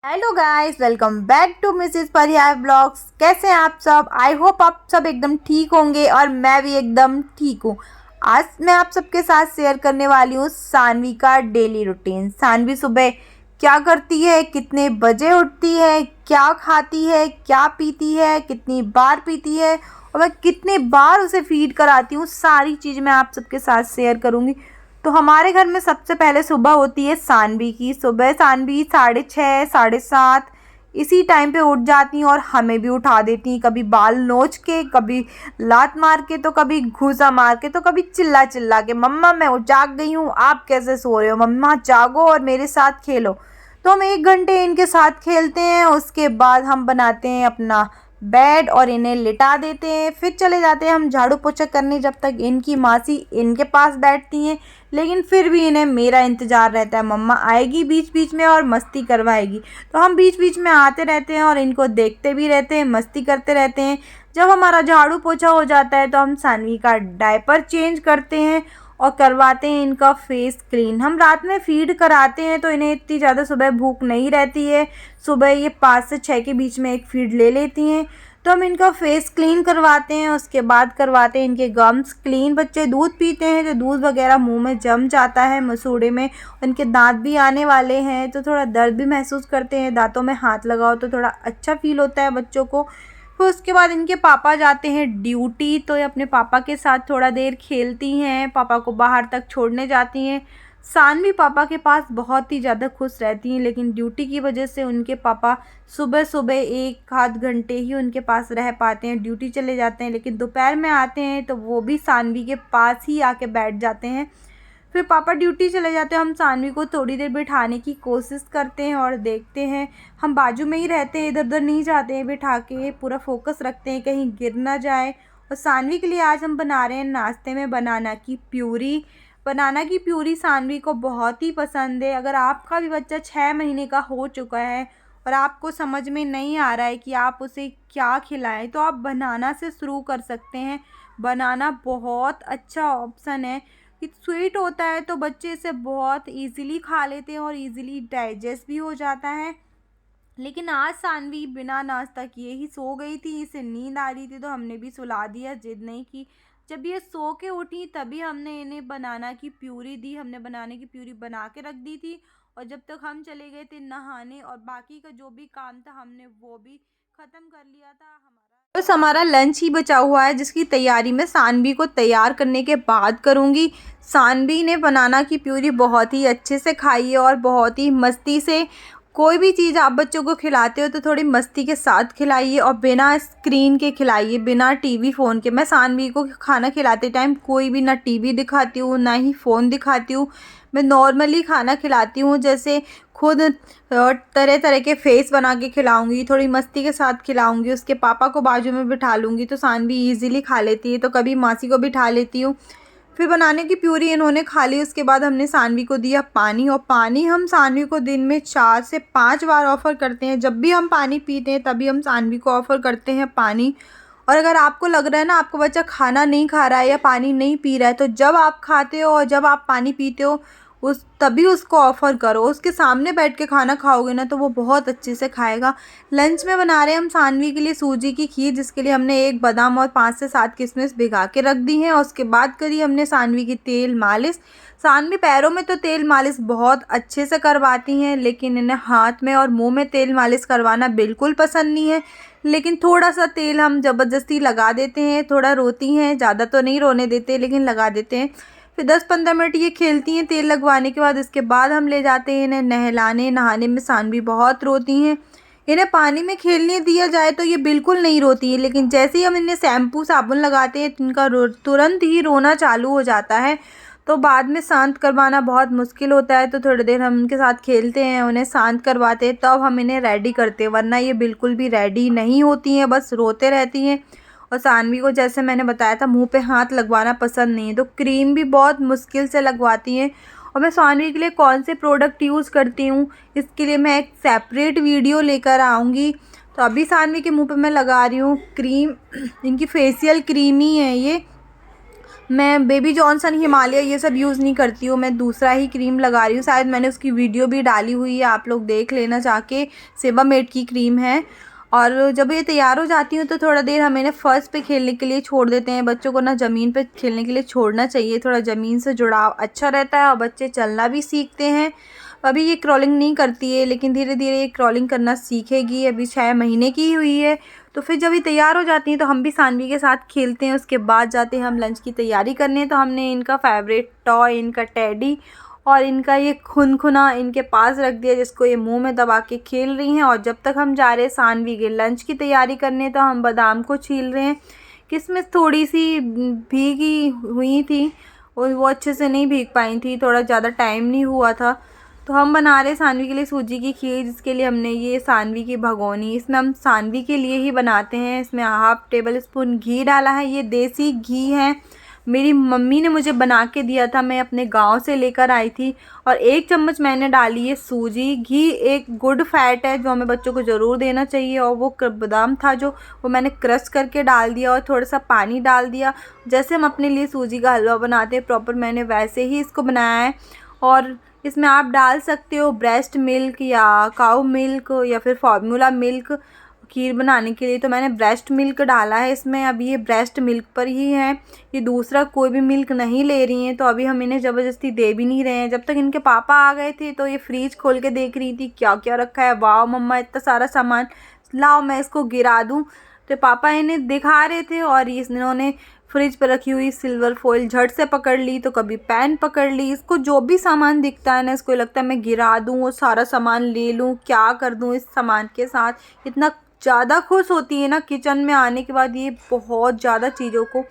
Hello guys, welcome back to Mrs Parihar blogs. कैसे हैं आप सब? आई होप आप सब एकदम ठीक होंगे और मैं भी एकदम ठीक हूँ। आज मैं आप सबके साथ शेयर करने वाली हूँ सानवी का डेली रूटीन। सानवी सुबह क्या करती है, कितने बजे उठती है, क्या खाती है, क्या पीती है, कितनी बार पीती है और मैं कितनी बार उसे फीड कराती हूँ, सारी चीज़ मैं आप सबके साथ शेयर करूँगी। तो हमारे घर में सबसे पहले सुबह होती है सानवी की। सुबह सानवी 6:30 7:30 इसी टाइम पे उठ जाती हैं और हमें भी उठा देती हैं, कभी बाल नोच के, कभी लात मार के, तो कभी घूसा मार के, तो कभी चिल्ला चिल्ला के, मम्मा मैं जाग गई हूँ, आप कैसे सो रहे हो, मम्मा जागो और मेरे साथ खेलो। तो हम 1 घंटे इनके साथ खेलते हैं। उसके बाद हम बनाते हैं अपना बेड और इन्हें लिटा देते हैं। फिर चले जाते हैं हम झाड़ू पोछा करने, जब तक इनकी मासी इनके पास बैठती हैं। लेकिन फिर भी इन्हें मेरा इंतज़ार रहता है, मम्मा आएगी बीच बीच में और मस्ती करवाएगी। तो हम बीच बीच में आते रहते हैं और इनको देखते भी रहते हैं, मस्ती करते रहते हैं। जब हमारा झाड़ू पोछा हो जाता है तो हम सानवी का डायपर चेंज करते हैं और करवाते हैं इनका फेस क्लीन। हम रात में फीड कराते हैं तो इन्हें इतनी ज़्यादा सुबह भूख नहीं रहती है। सुबह ये 5 से 6 के बीच में एक फीड ले लेती हैं। तो हम इनका फेस क्लीन करवाते हैं, उसके बाद करवाते हैं इनके गम्स क्लीन। बच्चे दूध पीते हैं तो दूध वगैरह मुंह में जम जाता है मसूड़े में। उनके दांत भी आने वाले हैं तो थोड़ा दर्द भी महसूस करते हैं। दांतों में हाथ लगाओ तो थोड़ा अच्छा फील होता है बच्चों को। फिर उसके बाद इनके पापा जाते हैं ड्यूटी, तो ये अपने पापा के साथ थोड़ा देर खेलती हैं, पापा को बाहर तक छोड़ने जाती हैं। सानवी पापा के पास बहुत ही ज़्यादा खुश रहती हैं, लेकिन ड्यूटी की वजह से उनके पापा सुबह सुबह 1 आध घंटे ही उनके पास रह पाते हैं, ड्यूटी चले जाते हैं। लेकिन दोपहर में आते हैं तो वो भी सानवी के पास ही आके बैठ जाते हैं। फिर पापा ड्यूटी चले जाते हैं, हम सानवी को थोड़ी देर बिठाने की कोशिश करते हैं और देखते हैं। हम बाजू में ही रहते हैं, इधर उधर नहीं जाते हैं, बिठा के पूरा फोकस रखते हैं कहीं गिर ना जाए। और सानवी के लिए आज हम बना रहे हैं नाश्ते में बनाना की प्यूरी। बनाना की प्यूरी सानवी को बहुत ही पसंद है। अगर आपका भी बच्चा 6 महीने का हो चुका है और आपको समझ में नहीं आ रहा है कि आप उसे क्या खिलाएं, तो आप बनाना से शुरू कर सकते हैं। बनाना बहुत अच्छा ऑप्शन है। ये स्वीट होता है तो बच्चे इसे बहुत इजीली खा लेते हैं और इजीली डाइजेस्ट भी हो जाता है। लेकिन आज सानवी बिना नाश्ता किए ही सो गई थी, इसे नींद आ रही थी तो हमने भी सुला दिया, जिद नहीं की। जब ये सो के उठी तभी हमने इन्हें बनाना की प्यूरी दी। हमने बनाने की प्यूरी बना के रख दी थी और जब तक हम चले गए थे नहाने और बाकी का जो भी काम था हमने वो भी ख़त्म कर लिया था। बस हमारा लंच ही बचा हुआ है, जिसकी तैयारी मैं सानवी को तैयार करने के बाद करूँगी। सानवी ने बनाना की प्यूरी बहुत ही अच्छे से खाई है और बहुत ही मस्ती से। कोई भी चीज़ आप बच्चों को खिलाते हो तो थोड़ी मस्ती के साथ खिलाइए और बिना स्क्रीन के खिलाइए, बिना टीवी फ़ोन के। मैं सानवी को खाना खिलाते टाइम कोई भी ना टीवी दिखाती हूँ ना ही फ़ोन दिखाती हूँ। मैं नॉर्मली खाना खिलाती हूँ, जैसे खुद तरह तरह के फेस बना के खिलाऊंगी, थोड़ी मस्ती के साथ खिलाऊंगी। उसके पापा को बाजू में बिठा लूँगी तो सानवी इजीली खा लेती है, तो कभी मासी को बिठा लेती हूँ। फिर बनाने की प्यूरी इन्होंने खा ली। उसके बाद हमने सानवी को दिया पानी, और पानी हम सानवी को दिन में 4 से 5 बार ऑफ़र करते हैं। जब भी हम पानी पीते हैं तभी हम सानवी को ऑफ़र करते हैं पानी। और अगर आपको लग रहा है ना आपका बच्चा खाना नहीं खा रहा है या पानी नहीं पी रहा है, तो जब आप खाते हो और जब आप पानी पीते हो उस तभी उसको ऑफ़र करो। उसके सामने बैठ के खाना खाओगे ना तो वो बहुत अच्छे से खाएगा। लंच में बना रहे हैं हम सानवी के लिए सूजी की खीर, जिसके लिए हमने 1 बादाम और 5 से 7 किशमिश भिगा के रख दी हैं। और उसके बाद करी हमने सानवी की तेल मालिश। सानवी पैरों में तो तेल मालिश बहुत अच्छे से करवाती हैं, लेकिन इन्हें हाथ में और मुंह में तेल मालिश करवाना बिल्कुल पसंद नहीं है। लेकिन थोड़ा सा तेल हम ज़बरदस्ती लगा देते हैं। थोड़ा रोती हैं, ज़्यादा तो नहीं रोने देते लेकिन लगा देते हैं। फिर 10-15 मिनट ये खेलती हैं तेल लगवाने के बाद। इसके बाद हम ले जाते हैं इन्हें नहलाने। नहाने में सानवी बहुत रोती हैं। इन्हें पानी में खेलने दिया जाए तो ये बिल्कुल नहीं रोती है, लेकिन जैसे ही हम इन्हें शैम्पू साबुन लगाते हैं इनका तुरंत ही रोना चालू हो जाता है। तो बाद में शांत करवाना बहुत मुश्किल होता है, तो थोड़ी देर हम उनके साथ खेलते हैं, उन्हें शांत करवाते हैं, तब हम इन्हें रेडी करते हैं। वरना ये बिल्कुल भी रेडी नहीं होती हैं, बस रोते रहती हैं। और सानवी को जैसे मैंने बताया था मुंह पे हाथ लगवाना पसंद नहीं है, तो क्रीम भी बहुत मुश्किल से लगवाती हैं। और मैं सानवी के लिए कौन से प्रोडक्ट यूज़ करती हूँ इसके लिए मैं एक सेपरेट वीडियो लेकर आऊँगी। तो अभी सानवी के मुंह पे मैं लगा रही हूँ क्रीम। इनकी फेशियल क्रीम ही है ये। मैं बेबी जॉनसन, हिमालय ये सब यूज़ नहीं करती हूँ, मैं दूसरा ही क्रीम लगा रही हूँ। शायद मैंने उसकी वीडियो भी डाली हुई है, आप लोग देख लेना जाके। सेबामेड की क्रीम है। और जब ये तैयार हो जाती हूँ तो थोड़ा देर हम इन्हें फर्श पे खेलने के लिए छोड़ देते हैं। बच्चों को ना ज़मीन पे खेलने के लिए छोड़ना चाहिए, थोड़ा ज़मीन से जुड़ाव अच्छा रहता है और बच्चे चलना भी सीखते हैं। अभी ये क्रॉलिंग नहीं करती है, लेकिन धीरे धीरे ये क्रॉलिंग करना सीखेगी। अभी 6 महीने की ही हुई है। तो फिर जब ये तैयार हो जाती हैं तो हम भी सानवी के साथ खेलते हैं। उसके बाद जाते हैं हम लंच की तैयारी करने। तो हमने इनका फेवरेट टॉय, इनका टेडी और इनका ये खुनखुना इनके पास रख दिया, जिसको ये मुंह में दबा के खेल रही हैं। और जब तक हम जा रहे हैं सानवी के लंच की तैयारी करने, तो हम बादाम को छील रहे हैं। किशमिश थोड़ी सी भीगी हुई थी और वो अच्छे से नहीं भीग पाई थी, थोड़ा ज़्यादा टाइम नहीं हुआ था। तो हम बना रहे सानवी के लिए सूजी की खीर, जिसके लिए हमने ये सानवी की भगोनी, इसमें हम सानवी के लिए ही बनाते हैं। इसमें 1/2 टेबल स्पून घी डाला है। ये देसी घी है, मेरी मम्मी ने मुझे बना के दिया था, मैं अपने गांव से लेकर आई थी। और 1 चम्मच मैंने डाली है सूजी। घी एक गुड फैट है जो हमें बच्चों को ज़रूर देना चाहिए। और वो बादाम था जो, वो मैंने क्रश करके डाल दिया और थोड़ा सा पानी डाल दिया। जैसे हम अपने लिए सूजी का हलवा बनाते हैं प्रॉपर, मैंने वैसे ही इसको बनाया है। और इसमें आप डाल सकते हो ब्रेस्ट मिल्क या काऊ मिल्क या फिर फार्मूला मिल्क खीर बनाने के लिए। तो मैंने ब्रेस्ट मिल्क डाला है इसमें। अभी ये ब्रेस्ट मिल्क पर ही है, ये दूसरा कोई भी मिल्क नहीं ले रही हैं। तो अभी हम इन्हें ज़बरदस्ती दे भी नहीं रहे हैं। जब तक इनके पापा आ गए थे तो ये फ्रीज खोल के देख रही थी क्या क्या रखा है। वाह मम्मा इतना सारा सामान, लाओ मैं इसको गिरा दूँ। तो पापा इन्हें दिखा रहे थे और इन्होंने फ्रिज पर रखी हुई सिल्वर फॉइल झट से पकड़ ली, तो कभी पैन पकड़ ली। इसको जो भी सामान दिखता है ना, इसको लगता है मैं गिरा दूँ, वो सारा सामान ले लूँ, क्या कर दूँ इस सामान के साथ। इतना ज़्यादा खुश होती है ना किचन में आने के बाद। ये बहुत ज़्यादा चीज़ों को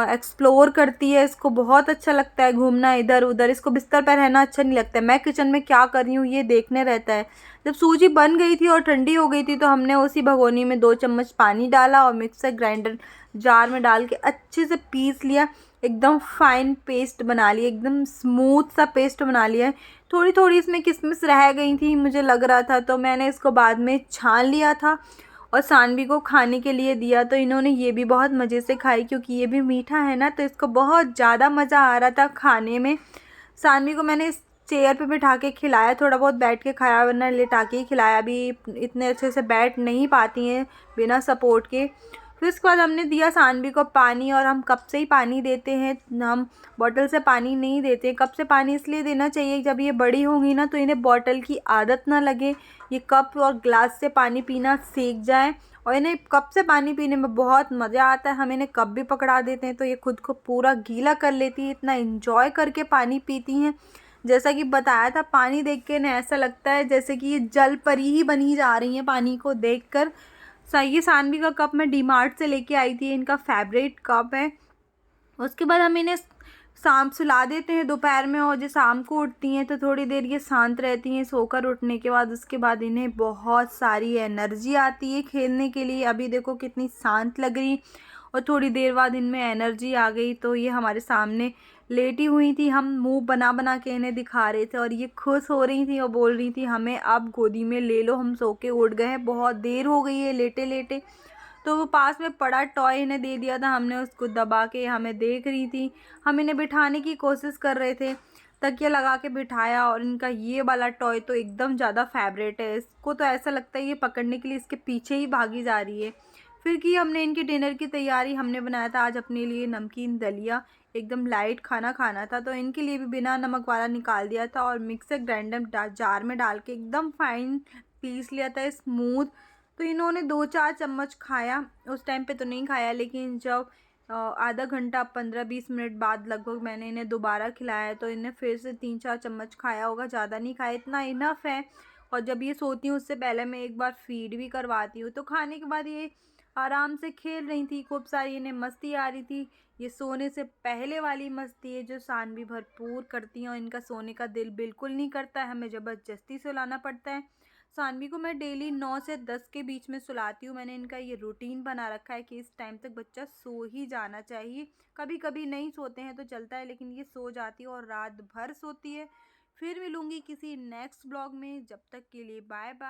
एक्सप्लोर करती है। इसको बहुत अच्छा लगता है घूमना इधर उधर। इसको बिस्तर पर रहना अच्छा नहीं लगता है, मैं किचन में क्या कर रही हूँ ये देखने रहता है। जब सूजी बन गई थी और ठंडी हो गई थी तो हमने उसी भगोनी में 2 चम्मच पानी डाला और मिक्सर ग्राइंडर जार में डाल के अच्छे से पीस लिया। एकदम फाइन पेस्ट बना लिया, एकदम स्मूथ सा पेस्ट बना लिया है। थोड़ी थोड़ी इसमें किशमिश रह गई थी मुझे लग रहा था, तो मैंने इसको बाद में छान लिया था और सानवी को खाने के लिए दिया। तो इन्होंने ये भी बहुत मज़े से खाई, क्योंकि ये भी मीठा है ना, तो इसको बहुत ज़्यादा मज़ा आ रहा था खाने में। सानवी को मैंने इस चेयर पे बिठा के खिलाया, थोड़ा बहुत बैठ के खाया, वरना लेटा के ही खिलाया। अभी इतने अच्छे से बैठ नहीं पाती हैं बिना सपोर्ट के। फिर उसके बाद हमने दिया सानवी को पानी, और हम कप से ही पानी देते हैं, हम बॉटल से पानी नहीं देते। कप से पानी इसलिए देना चाहिए, जब ये बड़ी होंगी ना तो इन्हें बॉटल की आदत ना लगे, ये कप और ग्लास से पानी पीना सीख जाए। और इन्हें कप से पानी पीने में बहुत मज़ा आता है। हम इन्हें कप भी पकड़ा देते हैं तो ये खुद को पूरा गीला कर लेती है, इतना एंजॉय करके पानी पीती हैं। जैसा कि बताया था, पानी देख के इन्हें ऐसा लगता है जैसे कि ये जल परी ही बनी जा रही हैं पानी को देखकर। ये सानवी का कप मैं डीमार्ट से लेके आई थी, इनका फेवरेट कप है। उसके बाद हम इन्हें शाम सुला देते हैं दोपहर में, और जो शाम को उठती हैं तो थोड़ी देर ये शांत रहती हैं सोकर उठने के बाद। उसके बाद इन्हें बहुत सारी एनर्जी आती है खेलने के लिए। अभी देखो कितनी शांत लग रही, और थोड़ी देर बाद इनमें एनर्जी आ गई। तो ये हमारे सामने लेटी हुई थी, हम मुंह बना बना के इन्हें दिखा रहे थे और ये खुश हो रही थी और बोल रही थी हमें अब गोदी में ले लो, हम सो के उठ गए हैं, बहुत देर हो गई है लेटे लेटे। तो वो पास में पड़ा टॉय इन्हें दे दिया था हमने, उसको दबा के हमें देख रही थी। हम इन्हें बिठाने की कोशिश कर रहे थे, तकिया लगा के बिठाया, और इनका ये वाला टॉय तो एकदम ज़्यादा फेवरेट है। इसको तो ऐसा लगता है ये पकड़ने के लिए इसके पीछे ही भागी जा रही है। फिर की हमने इनकी डिनर की तैयारी। हमने बनाया था आज अपने लिए नमकीन दलिया, एकदम लाइट खाना खाना था, तो इनके लिए भी बिना नमक वाला निकाल दिया था और मिक्सर ग्राइंडर जार में डाल के एकदम फाइन पीस लिया था स्मूथ। तो इन्होंने 2-4 चम्मच खाया, उस टाइम पे तो नहीं खाया, लेकिन जब आधा घंटा 15-20 मिनट बाद लगभग मैंने इन्हें दोबारा खिलाया, तो इन्हें फिर से 3-4 चम्मच खाया होगा, ज़्यादा नहीं खाया, इतना इनफ है। और जब ये सोती हूँ उससे पहले मैं एक बार फीड भी करवाती हूँ। तो खाने के बाद ये आराम से खेल रही थी, खूब सारी इन्हें मस्ती आ रही थी। ये सोने से पहले वाली मस्ती है जो सानवी भरपूर करती हैं, और इनका सोने का दिल बिल्कुल नहीं करता है, हमें ज़बरदस्ती सुलाना पड़ता है। सानवी को मैं डेली 9 से 10 के बीच में सुलाती हूँ। मैंने इनका ये रूटीन बना रखा है कि इस टाइम तक बच्चा सो ही जाना चाहिए। कभी कभी नहीं सोते हैं तो चलता है, लेकिन ये सो जाती है और रात भर सोती है। फिर मिलूंगी किसी नेक्स्ट ब्लॉग में, जब तक के लिए बाय बाय।